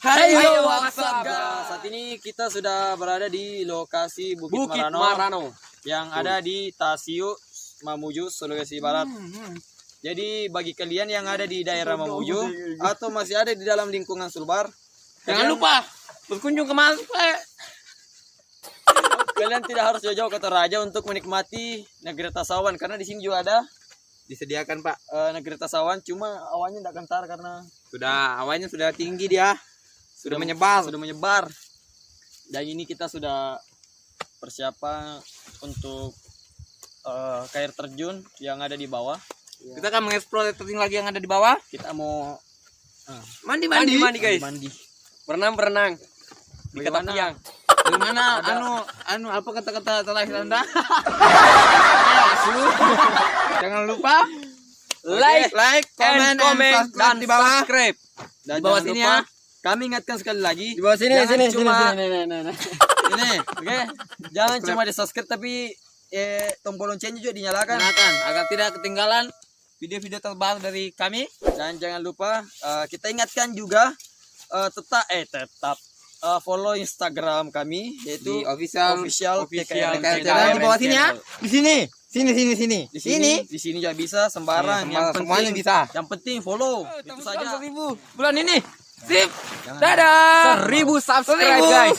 Hayo, what's up, guys? Saat ini kita sudah berada di lokasi Bukit Marano. yang ada di Tasio, Mamuju, Sulawesi Barat. Jadi bagi kalian yang ada di daerah Mamuju atau masih ada di dalam lingkungan Sulbar, Jangan lupa berkunjung ke Mas. kalian tidak harus jauh-jauh ke Toraja untuk menikmati negeri Tasawan, karena di sini juga ada Disediakan, Pak. negeri Tasawan, cuma awannya tidak kentar karena Awannya sudah tinggi dia. Sudah menyebar. Dan ini kita sudah persiapan untuk ke air terjun yang ada di bawah. Kita akan mengeksplor terjun lagi yang ada di bawah. Kita mau Mandi, guys. mandi. Berenang di kata Bagaimana? tiang. Gimana apa kata-kata terakhir Anda? Jangan lupa Like, comment, comment, dan subscribe di bawah. subscribe. Dan Di bawah jangan sini lupa, ya. kami ingatkan sekali lagi. Di bawah sini, Jangan cuma- Ini. Oke, jangan cuma di subscribe tapi tombol loncengnya juga dinyalakan. Nyalakan agar tidak ketinggalan video-video terbaru dari kami. Dan jangan lupa kita ingatkan juga tetap follow Instagram kami yaitu Di official TKRM di bawah sini ya. Di sini. Sini. Di sini juga bisa sembarang. Semuanya bisa. Yang penting follow. Itu saja. 1000 bulan ini. Sip. Jangan- Dadah. 1000 subscribe, 1000. guys.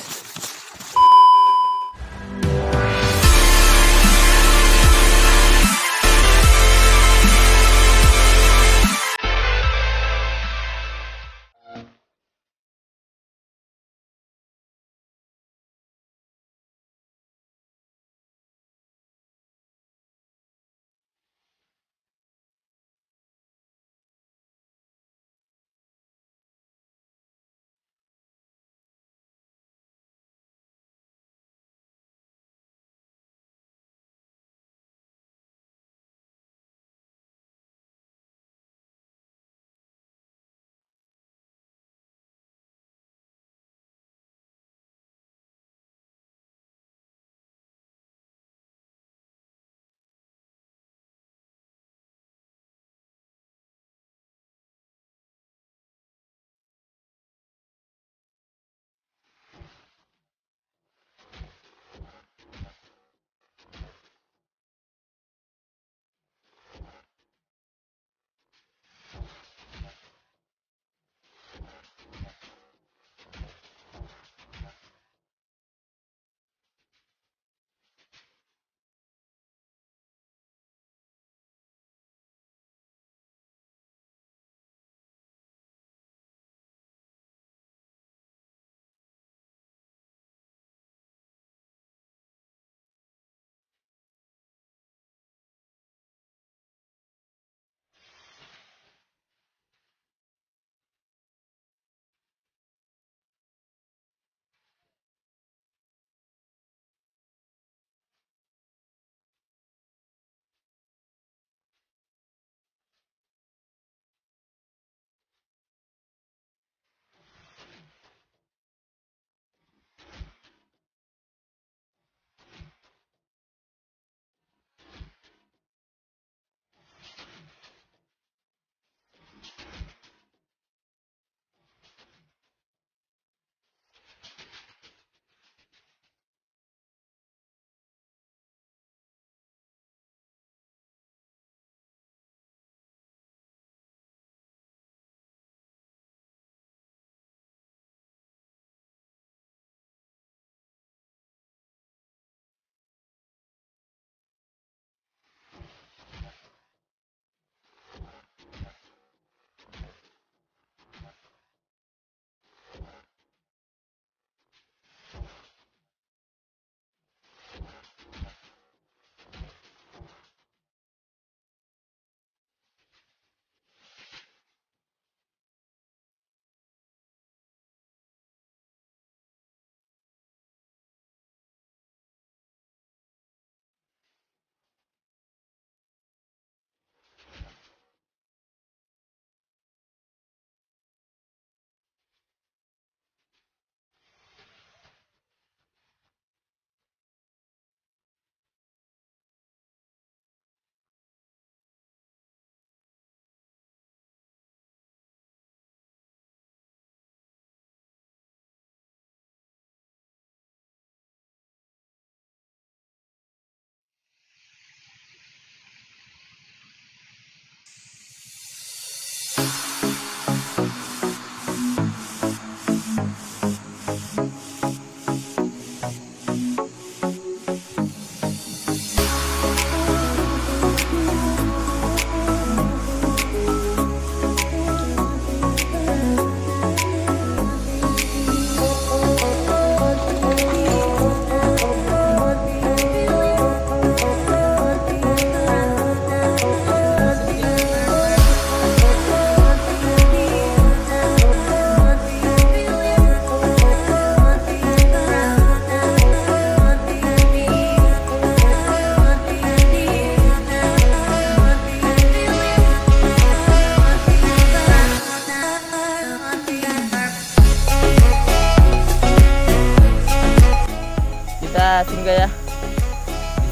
singgah ya.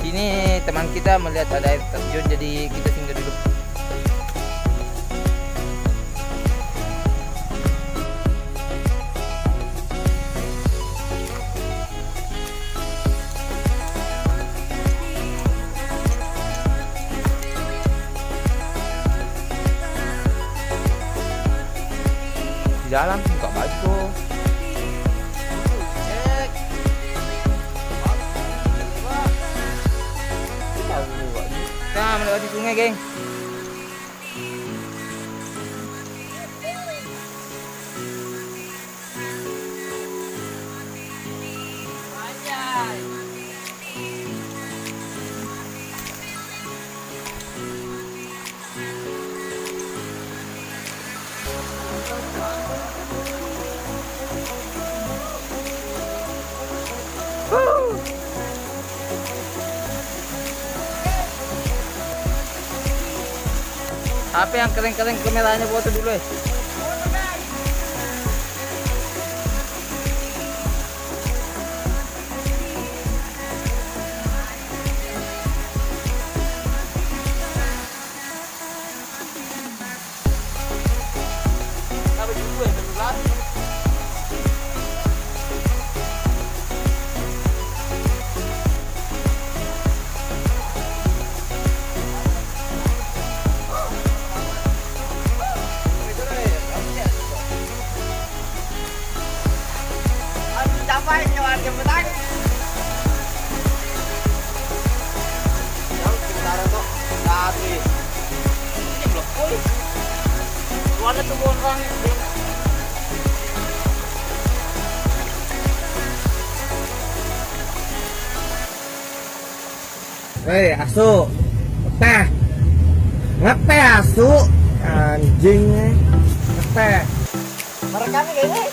Di sini teman kita melihat ada air terjun, jadi kita singgah dulu. Di dalam buka baju. Kita melewati sungai, geng. Apa yang kering-kering kameranya foto dulu ya? Hei, asu. Teh. Ngeteh asu. Anjingnya. Ngeteh. Merekam ini.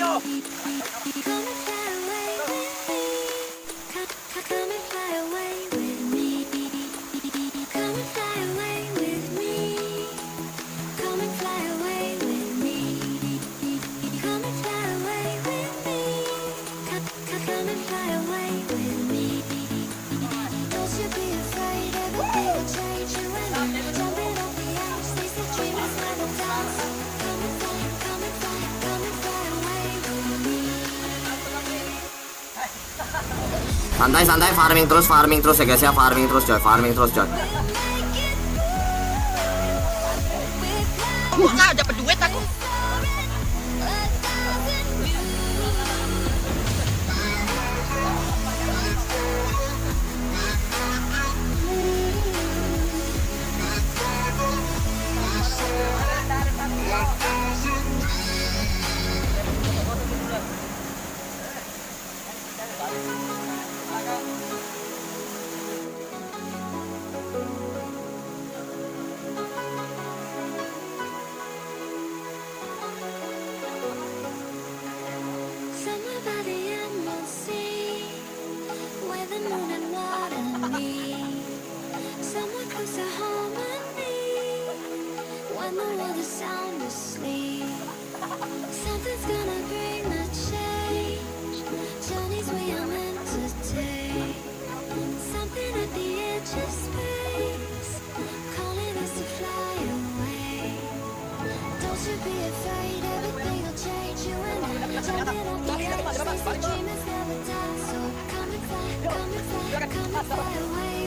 Yuk. Santai-santai, farming terus ya guys ya, farming terus coy. Nggak dapat duit aku. Somewhere by the emerald sea, where the moon and water meet. Somewhere close to harmony, when the world is sound asleep. Something's gonna bring the change, journeys we are meant to take. Something at the edge of space, calling us to fly away. Don't you be afraid, everything will change. You and I, jumping off the edge, face the dream is never done. So come and fly, come and fly, come and fly away.